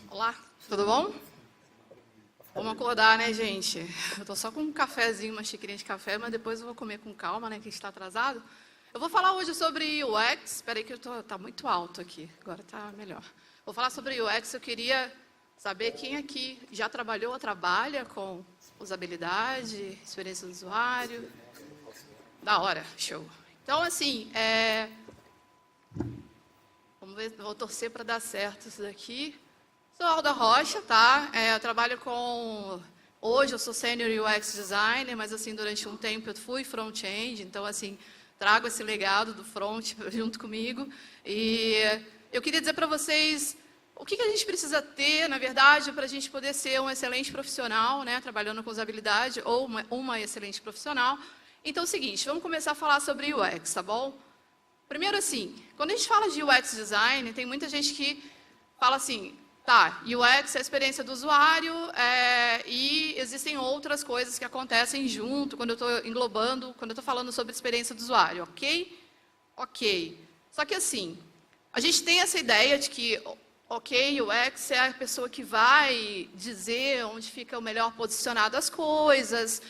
Olá, tudo bom? Vamos acordar, né, gente? Eu tô só com um cafezinho, uma xicrinha de café, mas depois eu vou comer com calma, né, que está atrasado. Eu vou falar hoje sobre UX. Espera aí que tá muito alto aqui. Agora tá melhor. Vou falar sobre UX. Eu queria saber quem aqui já trabalhou ou trabalha com usabilidade, experiência do usuário. Da hora, show. Então, assim, vamos ver, vou torcer para dar certo isso daqui. Sou Alda Rocha, tá? Eu trabalho com... Hoje eu sou Senior UX Designer, mas assim, durante um tempo eu fui front-end, então assim, trago esse legado do front junto comigo. E eu queria dizer para vocês o que a gente precisa ter, na verdade, para a gente poder ser um excelente profissional, né? Trabalhando com usabilidade ou uma excelente profissional. Então é o seguinte, vamos começar a falar sobre UX, tá bom? Primeiro assim, quando a gente fala de UX Design, tem muita gente que fala assim... Tá, UX é a experiência do usuário e existem outras coisas que acontecem junto quando eu estou englobando, quando eu estou falando sobre experiência do usuário, ok? Ok. Só que assim, a gente tem essa ideia de que, ok, UX é a pessoa que vai dizer onde fica o melhor posicionado as coisas,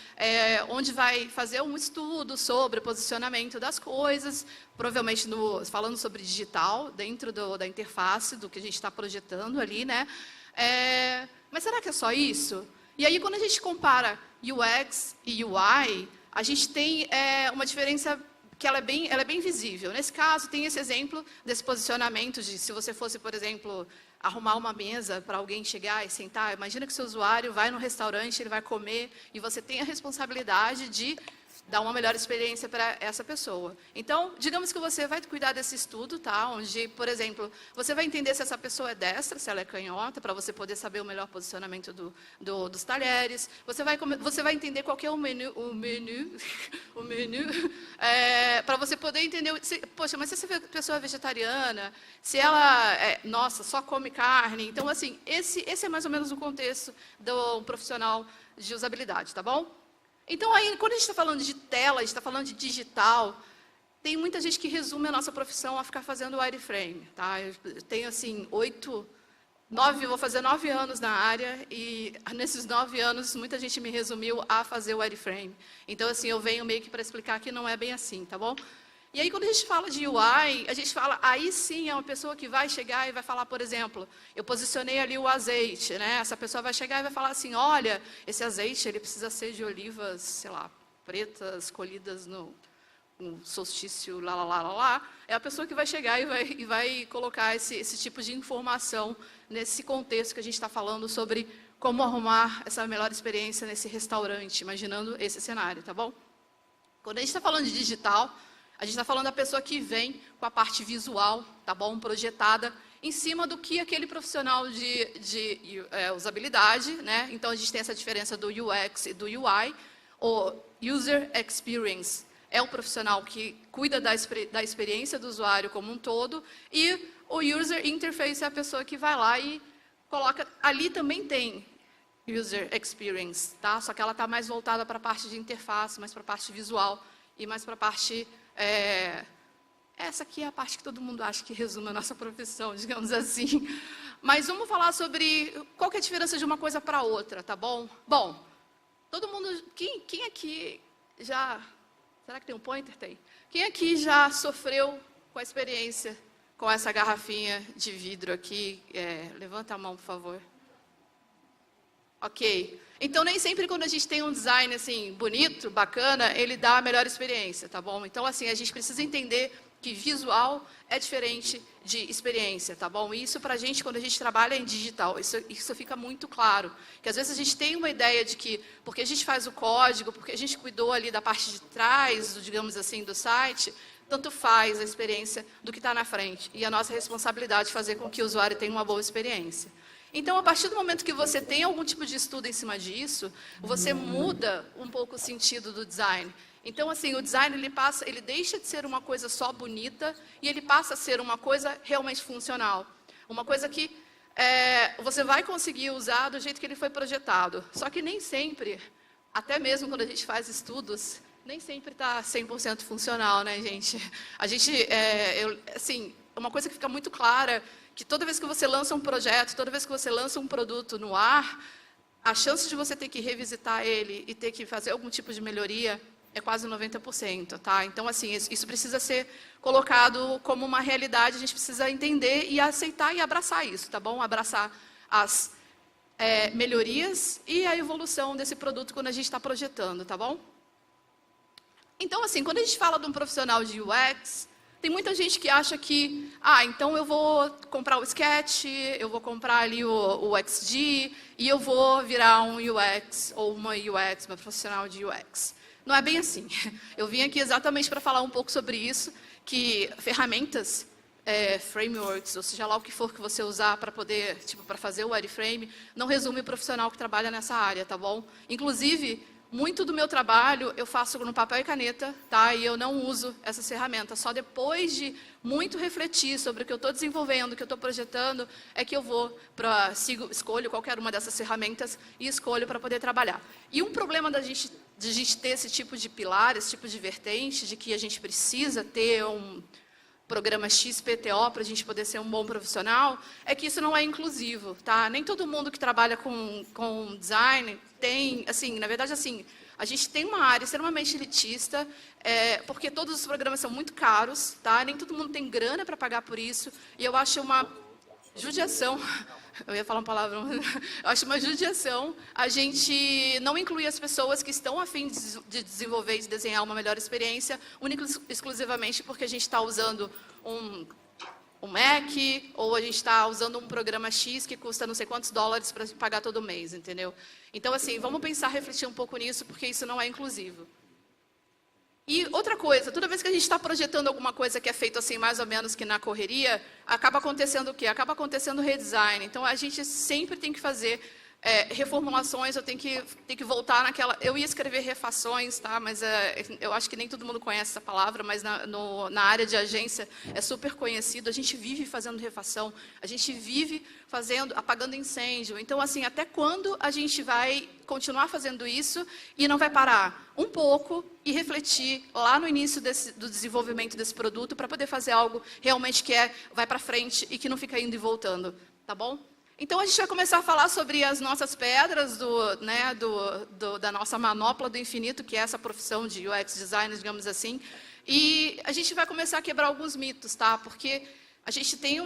onde vai fazer um estudo sobre o posicionamento das coisas, provavelmente falando sobre digital, dentro da interface, do que a gente está projetando ali, né? Mas será que é só isso? E aí, quando a gente compara UX e UI, a gente tem uma diferença que ela é bem visível. Nesse caso, tem esse exemplo desse posicionamento de, se você fosse, por exemplo, arrumar uma mesa para alguém chegar e sentar, imagina que o seu usuário vai no restaurante, ele vai comer, e você tem a responsabilidade de dar uma melhor experiência para essa pessoa. Então, digamos que você vai cuidar desse estudo, tá? Onde, por exemplo, você vai entender se essa pessoa é destra, se ela é canhota, para você poder saber o melhor posicionamento dos talheres. Você vai entender qual que é o menu para você poder entender, poxa, mas se essa pessoa é vegetariana, se ela, nossa, só come carne. Então, assim, esse é mais ou menos o contexto do profissional de usabilidade, tá bom? Então, aí, quando a gente está falando de tela, a gente está falando de digital, tem muita gente que resume a nossa profissão a ficar fazendo wireframe, tá? Eu tenho, assim, vou fazer 9 anos na área, e nesses 9 anos, muita gente me resumiu a fazer wireframe. Então, assim, eu venho meio que para explicar que não é bem assim, tá bom? E aí, quando a gente fala de UI, a gente fala, aí sim é uma pessoa que vai chegar e vai falar, por exemplo, eu posicionei ali o azeite, né? Essa pessoa vai chegar e vai falar assim, olha, esse azeite, ele precisa ser de olivas, sei lá, pretas, colhidas no solstício, lá. É a pessoa que vai chegar e vai colocar esse tipo de informação nesse contexto que a gente está falando sobre como arrumar essa melhor experiência nesse restaurante, imaginando esse cenário, tá bom? Quando a gente está falando de digital, a gente está falando da pessoa que vem com a parte visual, tá bom? Projetada em cima do que aquele profissional de usabilidade, né? Então, a gente tem essa diferença do UX e do UI. O User Experience é o profissional que cuida da experiência do usuário como um todo, e o User Interface é a pessoa que vai lá e coloca... Ali também tem User Experience, tá? Só que ela está mais voltada para a parte de interface, mais para a parte visual e mais para a parte... essa aqui é a parte que todo mundo acha que resume a nossa profissão, digamos assim. Mas vamos falar sobre qual que é a diferença de uma coisa para outra, tá bom? Bom, todo mundo... Quem aqui já... Será que tem um pointer? Tem. Quem aqui já sofreu com a experiência com essa garrafinha de vidro aqui? Levanta a mão, por favor. Ok. Então, nem sempre quando a gente tem um design assim, bonito, bacana, ele dá a melhor experiência, tá bom? Então, assim, a gente precisa entender que visual é diferente de experiência, tá bom? E isso pra gente, quando a gente trabalha em digital, isso fica muito claro. Que às vezes a gente tem uma ideia de que, porque a gente faz o código, porque a gente cuidou ali da parte de trás, digamos assim, do site, tanto faz a experiência do que está na frente. E a nossa responsabilidade é fazer com que o usuário tenha uma boa experiência. Então, a partir do momento que você tem algum tipo de estudo em cima disso, você muda um pouco o sentido do design. Então, assim, o design ele deixa de ser uma coisa só bonita e ele passa a ser uma coisa realmente funcional. Uma coisa que você vai conseguir usar do jeito que ele foi projetado. Só que nem sempre, até mesmo quando a gente faz estudos, nem sempre está 100% funcional, né, gente? A gente, assim, uma coisa que fica muito clara, que toda vez que você lança um projeto, toda vez que você lança um produto no ar, a chance de você ter que revisitar ele e ter que fazer algum tipo de melhoria é quase 90%, tá? Então, assim, isso precisa ser colocado como uma realidade, a gente precisa entender e aceitar e abraçar isso, tá bom? Abraçar as melhorias e a evolução desse produto quando a gente está projetando, tá bom? Então, assim, quando a gente fala de um profissional de UX, tem muita gente que acha que, então eu vou comprar o Sketch, eu vou comprar ali o XD e eu vou virar um UX ou uma UX, uma profissional de UX. Não é bem assim. Eu vim aqui exatamente para falar um pouco sobre isso, que ferramentas, frameworks, ou seja lá o que for que você usar para poder, para fazer o wireframe, não resume o profissional que trabalha nessa área, tá bom? Inclusive, muito do meu trabalho eu faço no papel e caneta, tá? E eu não uso essas ferramentas. Só depois de muito refletir sobre o que eu estou desenvolvendo, o que eu estou projetando, é que eu vou escolho qualquer uma dessas ferramentas e escolho para poder trabalhar. E um problema de a gente ter esse tipo de pilar, esse tipo de vertente, de que a gente precisa ter um programa XPTO para a gente poder ser um bom profissional, é que isso não é inclusivo, tá? Nem todo mundo que trabalha com design tem, assim, na verdade, assim, a gente tem uma área extremamente elitista, porque todos os programas são muito caros, tá? Nem todo mundo tem grana para pagar por isso, e eu acho uma judiação, eu ia falar uma palavra, eu acho uma judiação a gente não incluir as pessoas que estão a fim de desenvolver e de desenhar uma melhor experiência, única e exclusivamente porque a gente está usando um Mac, ou a gente está usando um programa X que custa não sei quantos dólares para pagar todo mês, entendeu? Então, assim, vamos pensar, refletir um pouco nisso, porque isso não é inclusivo. E outra coisa, toda vez que a gente está projetando alguma coisa que é feito assim, mais ou menos que na correria, acaba acontecendo o quê? Acaba acontecendo redesign. Então, a gente sempre tem que fazer reformulações, eu tenho que voltar naquela... Eu ia escrever refações, tá? Mas eu acho que nem todo mundo conhece essa palavra, mas na área de agência é super conhecido. A gente vive fazendo refação, a gente vive apagando incêndio. Então, assim, até quando a gente vai continuar fazendo isso e não vai parar um pouco e refletir lá no início do desenvolvimento desse produto para poder fazer algo realmente que vai para frente e que não fica indo e voltando, tá bom? Então, a gente vai começar a falar sobre as nossas pedras da nossa manopla do infinito, que é essa profissão de UX designer, digamos assim. E a gente vai começar a quebrar alguns mitos, tá? Porque a gente tem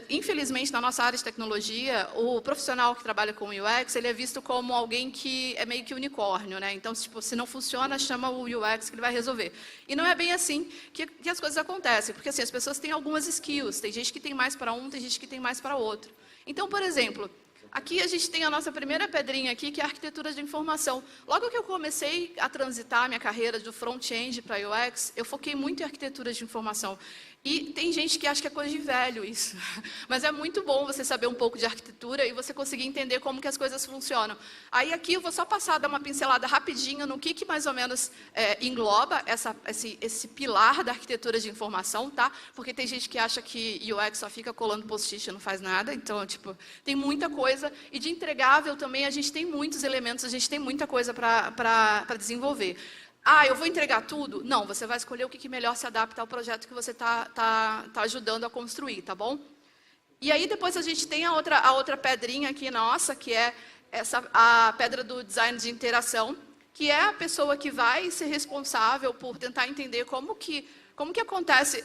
infelizmente, na nossa área de tecnologia, o profissional que trabalha com UX, ele é visto como alguém que é meio que unicórnio, né? Então, se não funciona, chama o UX que ele vai resolver. E não é bem assim que as coisas acontecem, porque assim, as pessoas têm algumas skills, tem gente que tem mais para um, tem gente que tem mais para outro. Então, por exemplo, aqui a gente tem a nossa primeira pedrinha aqui, que é a arquitetura de informação. Logo que eu comecei a transitar a minha carreira do front-end para UX, eu foquei muito em arquitetura de informação. E tem gente que acha que é coisa de velho isso. Mas é muito bom você saber um pouco de arquitetura e você conseguir entender como que as coisas funcionam. Aí aqui eu vou só dar uma pincelada rapidinho no que mais ou menos engloba esse pilar da arquitetura de informação, tá? Porque tem gente que acha que UX só fica colando post-it e não faz nada. Então, tem muita coisa. E de entregável também a gente tem muitos elementos, a gente tem muita coisa para desenvolver. Eu vou entregar tudo? Não, você vai escolher o que melhor se adapta ao projeto que você está ajudando a construir, tá bom? E aí depois a gente tem a outra pedrinha aqui nossa, que é a pedra do design de interação, que é a pessoa que vai ser responsável por tentar entender como que acontece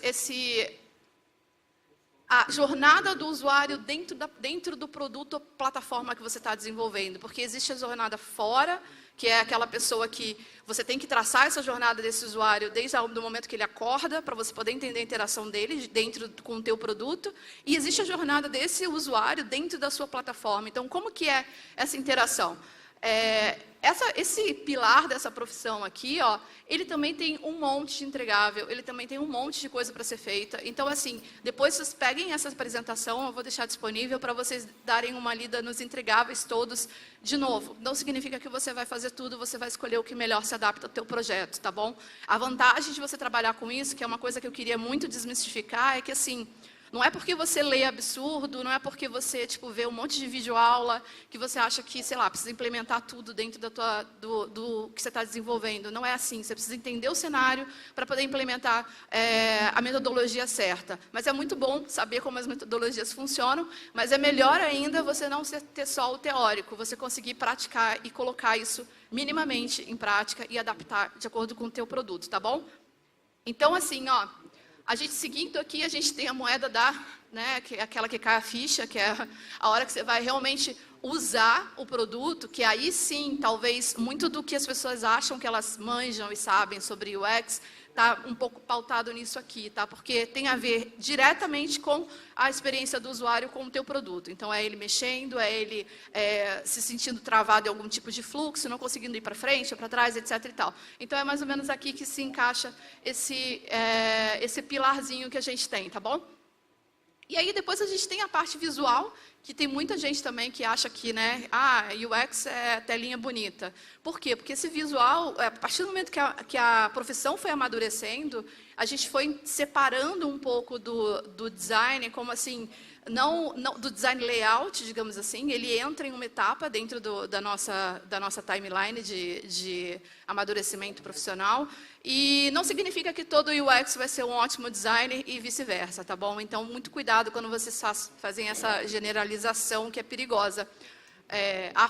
a jornada do usuário dentro do produto ou plataforma que você está desenvolvendo. Porque existe a jornada fora, que é aquela pessoa que você tem que traçar essa jornada desse usuário desde o momento que ele acorda, para você poder entender a interação dele com o teu produto. E existe a jornada desse usuário dentro da sua plataforma. Então, como que é essa interação? Esse pilar dessa profissão aqui, ele também tem um monte de entregável, ele também tem um monte de coisa para ser feita. Então, assim, depois vocês peguem essa apresentação, eu vou deixar disponível para vocês darem uma lida nos entregáveis todos. De novo, não significa que você vai fazer tudo, você vai escolher o que melhor se adapta ao teu projeto, tá bom? A vantagem de você trabalhar com isso, que é uma coisa que eu queria muito desmistificar, é que, assim, Não é porque você lê absurdo, não é porque você vê um monte de videoaula que você acha que, sei lá, precisa implementar tudo dentro do que você está desenvolvendo. Não é assim. Você precisa entender o cenário para poder implementar a metodologia certa. Mas é muito bom saber como as metodologias funcionam, mas é melhor ainda você não ter só o teórico, você conseguir praticar e colocar isso minimamente em prática e adaptar de acordo com o teu produto, tá bom? Então, assim, ó, a gente seguindo aqui, a gente tem a moeda que é aquela que cai a ficha, que é a hora que você vai realmente usar o produto, que aí sim, talvez, muito do que as pessoas acham que elas manjam e sabem sobre UX, está um pouco pautado nisso aqui, tá? Porque tem a ver diretamente com a experiência do usuário com o teu produto. Então, é ele mexendo, é ele se sentindo travado em algum tipo de fluxo, não conseguindo ir para frente, para trás, etc. e tal. Então, é mais ou menos aqui que se encaixa esse pilarzinho que a gente tem, tá bom? E aí, depois a gente tem a parte visual, que tem muita gente também que acha que, UX é telinha bonita. Por quê? Porque esse visual, a partir do momento que a profissão foi amadurecendo, a gente foi separando um pouco do design, como assim, não do design layout, digamos assim, ele entra em uma etapa dentro da nossa timeline de amadurecimento profissional, e não significa que todo UX vai ser um ótimo designer e vice-versa, tá bom? Então, muito cuidado quando vocês fazem essa generalização que é perigosa.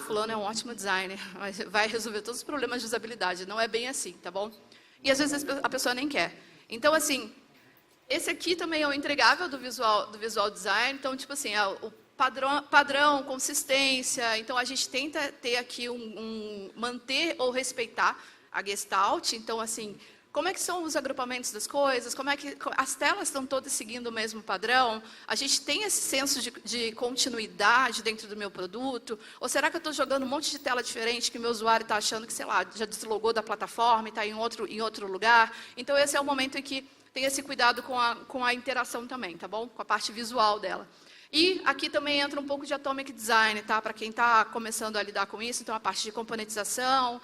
Fulano é um ótimo designer, mas vai resolver todos os problemas de usabilidade. Não é bem assim, tá bom? E às vezes a pessoa nem quer. Então, assim, esse aqui também é o entregável do visual design. Então, tipo assim, o padrão, consistência. Então, a gente tenta ter aqui manter ou respeitar a Gestalt. Então, assim, como é que são os agrupamentos das coisas? Como é que as telas estão todas seguindo o mesmo padrão? A gente tem esse senso de continuidade dentro do meu produto? Ou será que eu estou jogando um monte de tela diferente que meu usuário está achando que, sei lá, já deslogou da plataforma e está em outro lugar? Então, esse é o momento em que tem esse cuidado com a interação também, tá bom? Com a parte visual dela. E aqui também entra um pouco de Atomic Design, tá? Para quem está começando a lidar com isso, então a parte de componentização,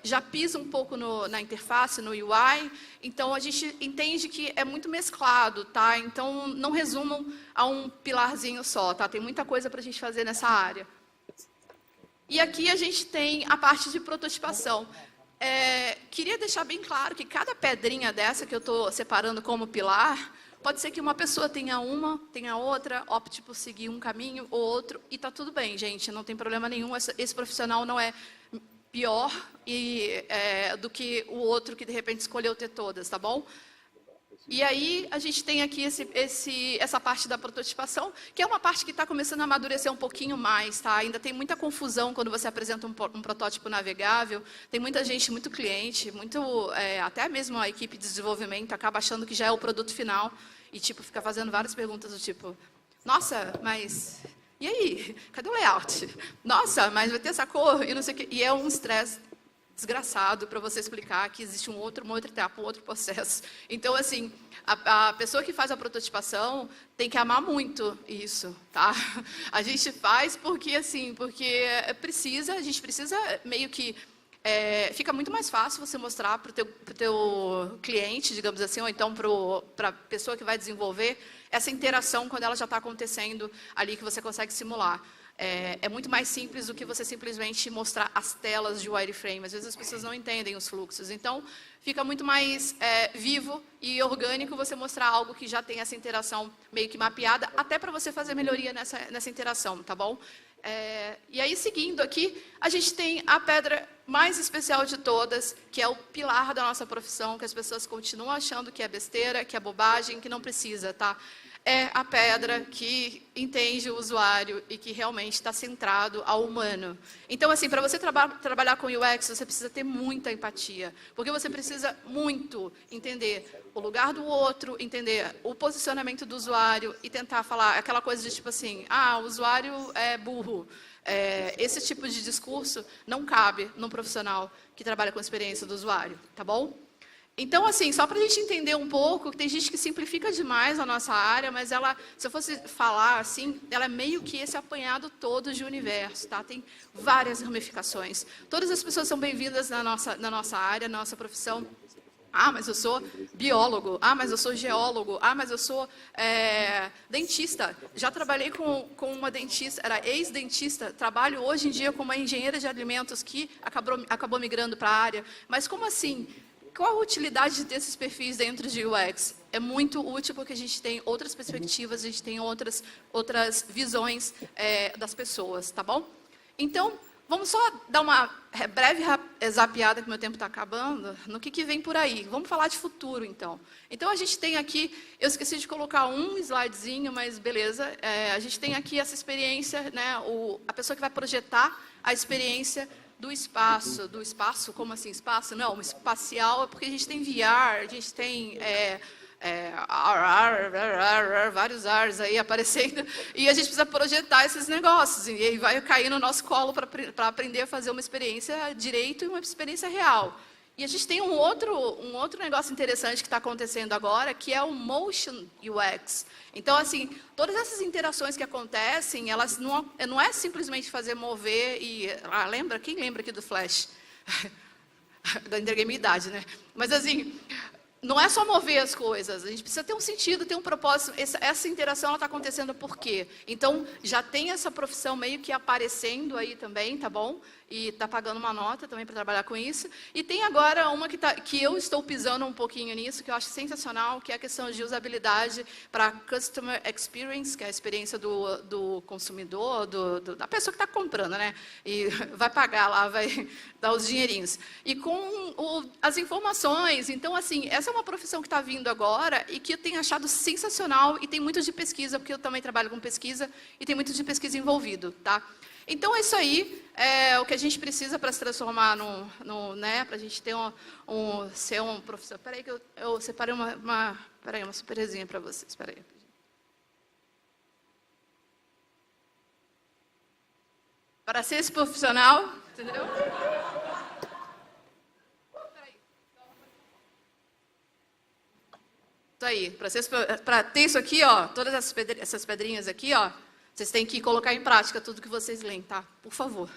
já pisa um pouco na interface, no UI, então a gente entende que é muito mesclado, tá? Então não resumam a um pilarzinho só, tá? Tem muita coisa para a gente fazer nessa área. E aqui a gente tem a parte de prototipação. Queria deixar bem claro que cada pedrinha dessa que eu estou separando como pilar, pode ser que uma pessoa tenha outra, opte por seguir um caminho ou outro, e está tudo bem, gente, não tem problema nenhum. Esse profissional não é pior do que o outro que, de repente, escolheu ter todas, tá bom? E aí, a gente tem aqui essa parte da prototipação, que é uma parte que está começando a amadurecer um pouquinho mais, tá? Ainda tem muita confusão quando você apresenta um protótipo navegável, tem muita gente, muito cliente, até mesmo a equipe de desenvolvimento acaba achando que já é o produto final e, fica fazendo várias perguntas do tipo, nossa, mas e aí? Cadê o layout? Nossa, mas vai ter essa cor e não sei o quê. E é um estresse desgraçado para você explicar que existe uma outra etapa, um outro processo. Então, assim, a pessoa que faz a prototipação tem que amar muito isso, tá? A gente faz porque a gente precisa meio que fica muito mais fácil você mostrar para o teu cliente, digamos assim, ou então para a pessoa que vai desenvolver essa interação quando ela já está acontecendo ali, que você consegue simular. É muito mais simples do que você simplesmente mostrar as telas de wireframe. Às vezes as pessoas não entendem os fluxos. Então, fica muito mais vivo e orgânico você mostrar algo que já tem essa interação meio que mapeada, até para você fazer melhoria nessa interação, tá bom? E aí, seguindo aqui, a gente tem a pedra mais especial de todas, que é o pilar da nossa profissão, que as pessoas continuam achando que é besteira, que é bobagem, que não precisa, tá? É a pedra que entende o usuário e que realmente está centrado ao humano. Então, assim, para você trabalhar com UX, você precisa ter muita empatia, porque você precisa muito entender o lugar do outro, entender o posicionamento do usuário e tentar falar aquela coisa de tipo assim, o usuário é burro. Esse tipo de discurso não cabe num profissional que trabalha com a experiência do usuário, tá bom? Então, assim, só para a gente entender um pouco, tem gente que simplifica demais a nossa área, mas se eu fosse falar assim, ela é meio que esse apanhado todo de universo, tá? Tem várias ramificações. Todas as pessoas são bem-vindas na nossa área, na nossa profissão. Ah, mas eu sou biólogo. Ah, mas eu sou geólogo. Ah, mas eu sou dentista. Já trabalhei com uma dentista, era ex-dentista. Trabalho hoje em dia com uma engenheira de alimentos que acabou migrando para a área. Mas como assim? Qual a utilidade de ter esses perfis dentro de UX? É muito útil porque a gente tem outras perspectivas, a gente tem outras visões das pessoas, tá bom? Então, vamos só dar uma breve zapeada, que meu tempo está acabando, no que vem por aí. Vamos falar de futuro, então. Então, a gente tem aqui, eu esqueci de colocar um slidezinho, mas beleza. A gente tem aqui essa experiência, né, a pessoa que vai projetar a experiência do espaço, como assim espaço? Não, espacial é porque a gente tem VR, a gente tem vários Rs aí aparecendo, e a gente precisa projetar esses negócios, e aí vai cair no nosso colo para aprender a fazer uma experiência direito e uma experiência real. E a gente tem um outro negócio interessante que está acontecendo agora, que é o Motion UX. Então, assim, todas essas interações que acontecem, elas não é simplesmente fazer mover e... lembra? Quem lembra aqui do Flash? Da entreguei minha idade, né? Mas, assim, não é só mover as coisas, a gente precisa ter um sentido, ter um propósito. Essa interação está acontecendo por quê? Então, já tem essa profissão meio que aparecendo aí também, tá bom? E está pagando uma nota também para trabalhar com isso. E tem agora uma que eu estou pisando um pouquinho nisso, que eu acho sensacional, que é a questão de usabilidade para Customer Experience, que é a experiência do consumidor, da pessoa que está comprando, né? E vai pagar lá, vai dar os dinheirinhos. E com as informações. Então, assim, essa é uma profissão que está vindo agora e que eu tenho achado sensacional e tem muito de pesquisa, porque eu também trabalho com pesquisa e tem muito de pesquisa envolvido, tá? Então, é isso aí, o que a gente precisa para se transformar né, para a gente ter ser um profissional. Espera aí que eu separei uma surpresinha para vocês, espera aí. Para ser esse profissional, entendeu? Isso aí, para ter isso aqui, ó, todas essas pedrinhas aqui, ó, vocês têm que colocar em prática tudo que vocês leem, tá? Por favor.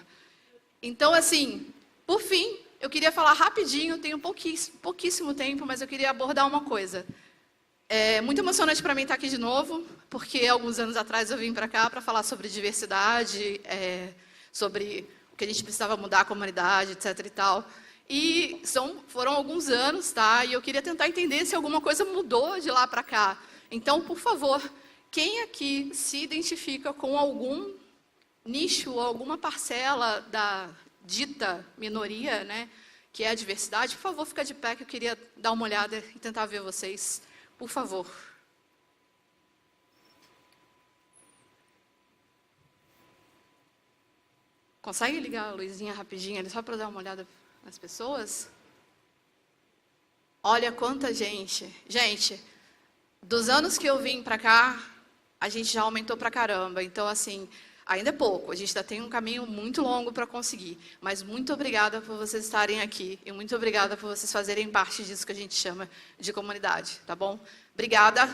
Então, assim, por fim, eu queria falar rapidinho, tenho pouquíssimo tempo, mas eu queria abordar uma coisa. É muito emocionante para mim estar aqui de novo, porque alguns anos atrás eu vim para cá para falar sobre diversidade, sobre o que a gente precisava mudar a comunidade, etc. e tal. E foram alguns anos, tá? E eu queria tentar entender se alguma coisa mudou de lá para cá. Então, por favor, quem aqui se identifica com algum nicho ou alguma parcela da dita minoria, né, que é a diversidade, por favor, fica de pé, que eu queria dar uma olhada e tentar ver vocês. Por favor. Consegue ligar a luzinha rapidinho, ali, só para dar uma olhada nas pessoas? Olha quanta gente. Gente, dos anos que eu vim para cá, a gente já aumentou pra caramba. Então, assim, ainda é pouco. A gente ainda tem um caminho muito longo para conseguir. Mas muito obrigada por vocês estarem aqui. E muito obrigada por vocês fazerem parte disso que a gente chama de comunidade. Tá bom? Obrigada.